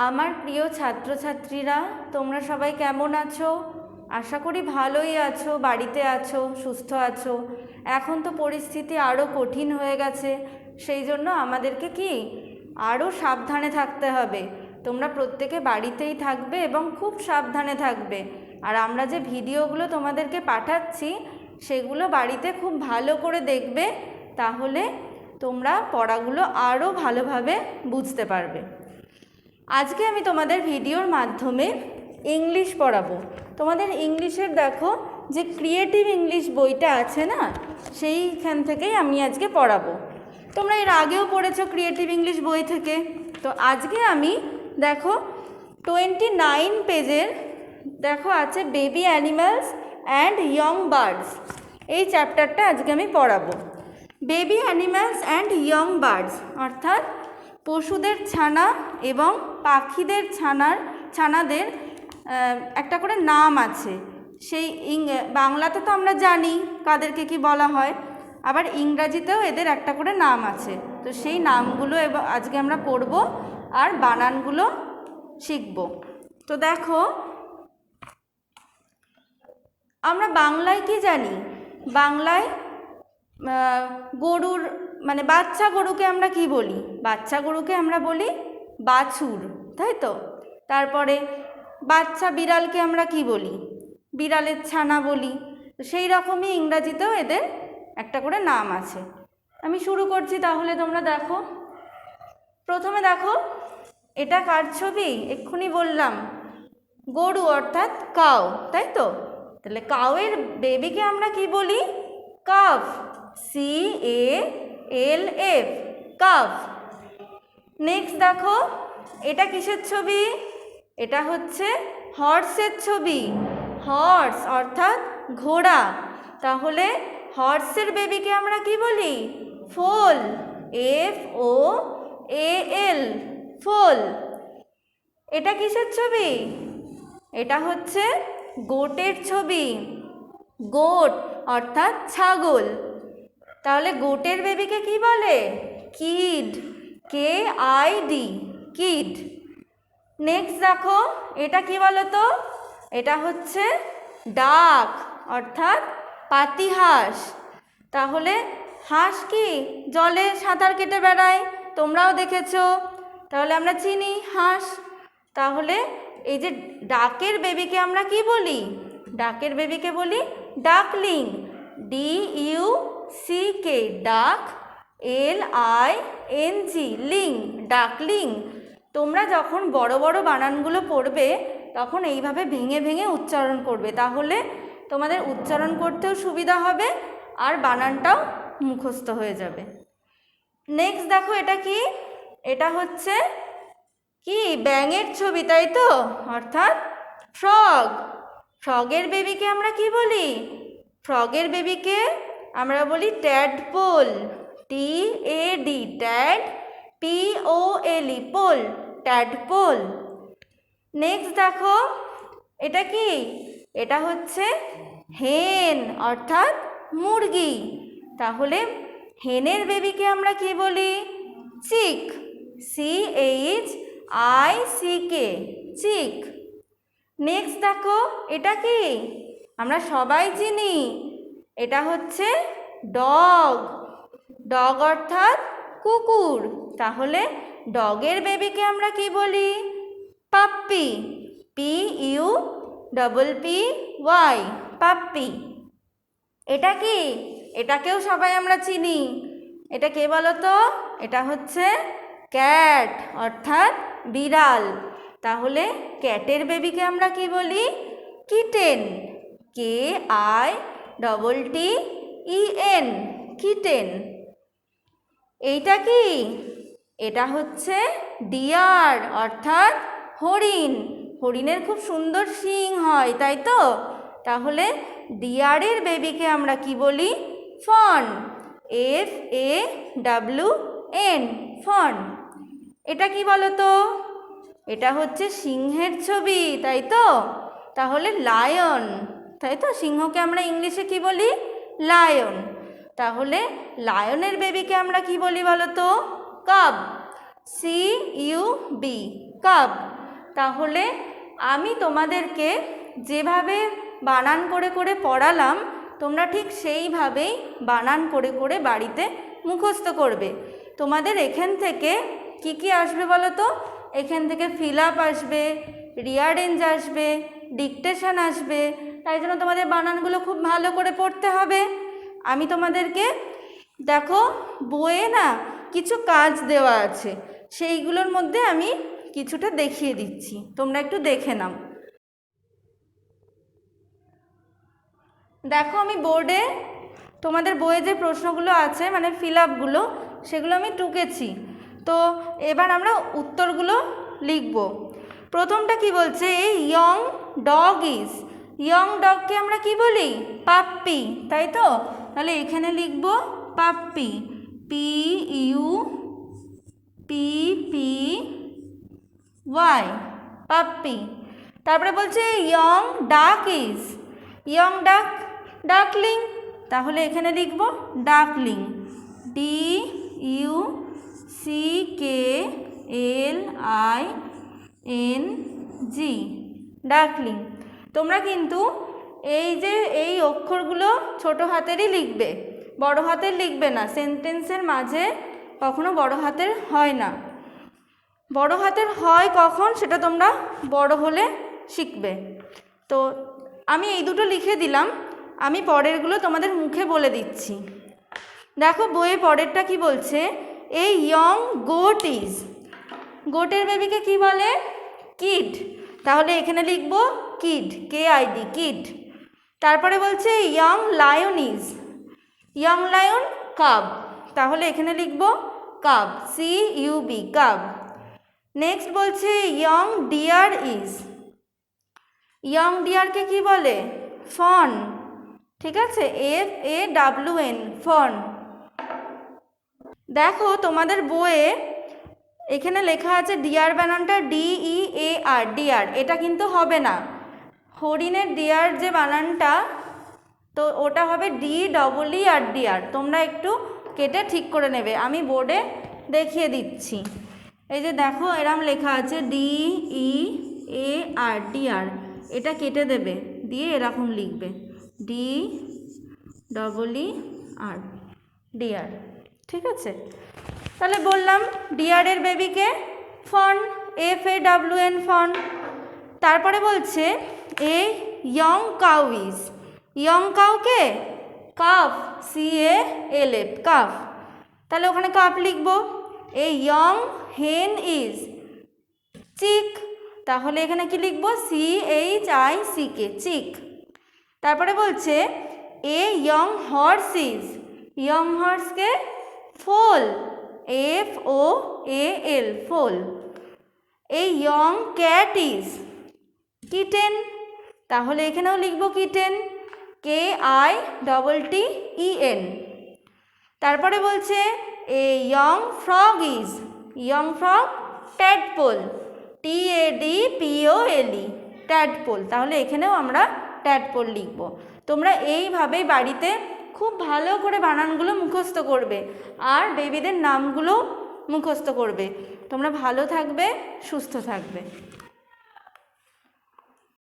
আমার প্রিয় ছাত্রছাত্রীরা, তোমরা সবাই কেমন আছো? আশা করি ভালোই আছো, বাড়িতে আছো, সুস্থ আছো। এখন তো পরিস্থিতি আরও কঠিন হয়ে গেছে, সেই জন্য আমাদেরকে কি আরও সাবধানে থাকতে হবে। তোমরা প্রত্যেকে বাড়িতেই থাকবে এবং খুব সাবধানে থাকবে। আর আমরা যে ভিডিওগুলো তোমাদেরকে পাঠাচ্ছি সেগুলো বাড়িতে খুব ভালো করে দেখবে, তাহলে তোমরা পড়াগুলো আরও ভালোভাবে বুঝতে পারবে। আজকে আমি তোমাদের ভিডিওর মাধ্যমে ইংলিশ পড়াবো। তোমাদের ইংলিশের দেখো যে ক্রিয়েটিভ ইংলিশ বইটা আছে না, সেইখান থেকেই আমি আজকে পড়াবো। তোমরা এর আগেও পড়েছো ক্রিয়েটিভ ইংলিশ বই থেকে। তো আজকে আমি দেখো 29 পেজের দেখো আছে baby animals and young birds. এই চ্যাপ্টারটা আজকে আমি পড়াবো। Baby animals and young birds অর্থাৎ পশুদের ছানা এবং পাখিদের ছানাদের একটা করে নাম আছে। সেই বাংলাতে তো আমরা জানি কাদেরকে কি বলা হয়, আবার ইংরাজিতেও এদের একটা করে নাম আছে। তো সেই নামগুলো আজকে আমরা পড়ব আর বানানগুলো শিখব। তো দেখো, আমরা বাংলায় কি জানি? বাংলায় গরুর মানে বাচ্চা গরুকে আমরা কি বলি? বাচ্চা গরুকে আমরা বলি বাছুর, তাই তো? তারপরে বাচ্চা বিড়ালকে আমরা কি বলি? বিড়ালের ছানা বলি। তো সেই রকমই ইংরাজিতেও এদের একটা করে নাম আছে। আমি শুরু করছি, তাহলে তোমরা দেখো। প্রথমে দেখো, এটা কার ছবি? এক্ষুনি বললাম গরু অর্থাৎ কাউ, তাই তো? তাহলে কাউয়ের বেবিকে আমরা কি বলি? Calf, CALF, calf. নেক্সট দেখো, এটা কিসের ছবি? এটা হচ্ছে হর্সের ছবি। হর্স অর্থাৎ ঘোড়া। তাহলে হর্সের বেবিকে আমরা কি বলি? ফোল, FOAL, ফোল। এটা কিসের ছবি? এটা হচ্ছে গোটের ছবি। গোট অর্থাৎ ছাগল। তাহলে গোটের বেবিকে কি বলে? Kid, KID, kid. নেক্সট দেখো, এটা কি বলো তো? এটা হচ্ছে ডাক অর্থাৎ পাতিহাঁস। তাহলে হাঁস কি জলে সাঁতার কেটে বেড়ায়, তোমরাও দেখেছো। তাহলে আমরা চিনি হাঁস। তাহলে এই যে ডাকের বেবিকে আমরা কি বলি? ডাকের বেবিকে বলি ডাকলিং, DUCK, ডাক, LING, লিং, ডাকলিং। তোমরা যখন বড় বড় বানানগুলো পড়বে তখন এইভাবে ভেঙে ভেঙে উচ্চারণ করবে, তাহলে তোমাদের উচ্চারণ করতেও সুবিধা হবে আর বানানটাও মুখস্থ হয়ে যাবে। নেক্সট দেখো, এটা কি? এটা হচ্ছে কি ব্যাঙের ছবি, তাই তো? অর্থাৎ ফ্রগ। ফ্রগের বেবিকে আমরা কি বলি? ফ্রগের বেবিকে আমরা বলি tadpole, TAD, tad, POLE, pole, tadpole. Next দেখো, এটা কি? এটা হচ্ছে হেন অর্থাৎ মুরগি। তাহলে হেনের বেবিকে আমরা কি বলি? চিক, CHICK, চিক। নেক্সট দেখো, এটা কি? আমরা সবাই চিনি, এটা হচ্ছে ডগ। ডগ অর্থাৎ কুকুর। তাহলে ডগের বেবিকে আমরা কি বলি? Puppy, PUPPY, puppy. এটা কি? এটাকেও সবাই আমরা চিনি। এটা কে বলো তো? এটা হচ্ছে ক্যাট অর্থাৎ বিড়াল। তাহলে ক্যাটের বেবিকে আমরা কি বলি? Kitten, KITTEN, kitten. এইটা কি? এটা হচ্ছে ডিয়ার অর্থাৎ হরিণ। হরিণের খুব সুন্দর শিং হয়, তাই তো? তাহলে ডিয়ারের বেবিকে আমরা কি বলি? Fawn, FAWN, fawn. এটা কি বলো তো? এটা হচ্ছে সিংহের ছবি, তাই তো? তাহলে লায়ন, তাই তো? সিংহকে আমরা ইংলিশে কি বলি? লায়ন। তাহলে লায়নের বেবিকে আমরা কি বলি বলো তো? কাব, CUB, কাপ। তাহলে আমি তোমাদেরকে যেভাবে বানান করে করে পড়ালাম তোমরা ঠিক সেইভাবেই বানান করে করে বাড়িতে মুখস্থ করবে। তোমাদের এখান থেকে কি কি আসবে বলো তো? এখান থেকে ফিল আপ আসবে, রিয়ারেঞ্জ আসবে, ডিকটেশন আসবে। তাই জন্য তোমাদের বানানগুলো খুব ভালো করে পড়তে হবে। আমি তোমাদেরকে দেখো বইয়ে না কিছু কাজ দেওয়া আছে, সেইগুলোর মধ্যে আমি কিছুটা দেখিয়ে দিচ্ছি, তোমরা একটু দেখে নাও। দেখো আমি বোর্ডে তোমাদের বইয়ে যে প্রশ্নগুলো আছে মানে ফিল আপগুলো সেগুলো আমি টুকেছি। তো এবার আমরা উত্তরগুলো লিখব। প্রথমটা কি বলছে? এই ইয়ং ডগ ইজ, ইয়ং ডগকে আমরা কি বলি? পাপ্পি, তাই তো? তাহলে এখানে লিখব puppy, P U P P Y, puppy. তারপরে বলছে ইয়ং ডাক ইজ, ইয়ং ডাক ডাকলিং, তাহলে এখানে লিখব duckling, D U C K L I N G, duckling. তোমরা কিন্তু এই যে এই অক্ষরগুলো ছোট হাতেরই লিখবে, বড় হাতের লিখবে না। সেন্টেন্সের মাঝে কখনো বড় হাতের হয় না। বড় হাতের হয় কখন সেটা তোমরা বড় হলে শিখবে। তো আমি এই দুটো লিখে দিলাম, আমি পরেরগুলো তোমাদের মুখে বলে দিচ্ছি। দেখো বইয়ে পরেরটা কি বলছে? এই ইয়ং গোট ইজ, গোটের বেবিকে কি বলে? কিড, তাহলে এখানে লিখব kid, K I D, kid. তারপরে বলছে young lion is, young lion cub, তাহলে এখানে লিখব cub, C U B, cub. Next বলছে ইয়ং ডিয়ার ইজ, ইয়ং ডিয়ারকে কি বলে? ফন, ঠিক আছে, F A W N, fawn. দেখো তোমাদের বইয়ে এখানে লেখা আছে ডিয়ার বানানটা ডি ই এ আর, ডিয়ার, এটা কিন্তু হবে না। হরিণের ডিয়ার যে বানানটা তো ওটা হবে D double E R, deer. তোমরা একটু কেটে ঠিক করে নেবে, আমি বোর্ডে দেখিয়ে দিচ্ছি। এই যে দেখো এরম লেখা আছে ডি ই এ আর, ডিয়ার, এটা কেটে দেবে, দিয়ে এরকম লিখবে D double E R, deer, ঠিক আছে? তাহলে বললাম ডিয়ারের বেবিকে fawn, F A W N, fawn. তারপরে বলছে a young cow is, young কাউকে calf, C A L F, calf, তাহলে ওখানে কাফ লিখব। এ ইয়ং হেন ইজ চিক, তাহলে এখানে কি লিখব? C H I C K, chick. তারপরে বলছে a young horse is, young হর্সকে foal, F O A L, foal. A young cat is kitten, তাহলে এখানেও লিখব kitten, K I double T E N. তারপরে বলছে a young frog is, young frog tadpole, T A D P O L E, tadpole, তাহলে এখানেও আমরা tadpole লিখব। তোমরা এইভাবেই বাড়িতে খুব ভালো করে বানানগুলো মুখস্থ করবে আর বেবিদের নামগুলো মুখস্থ করবে। তোমরা ভালো থাকবে, সুস্থ থাকবে।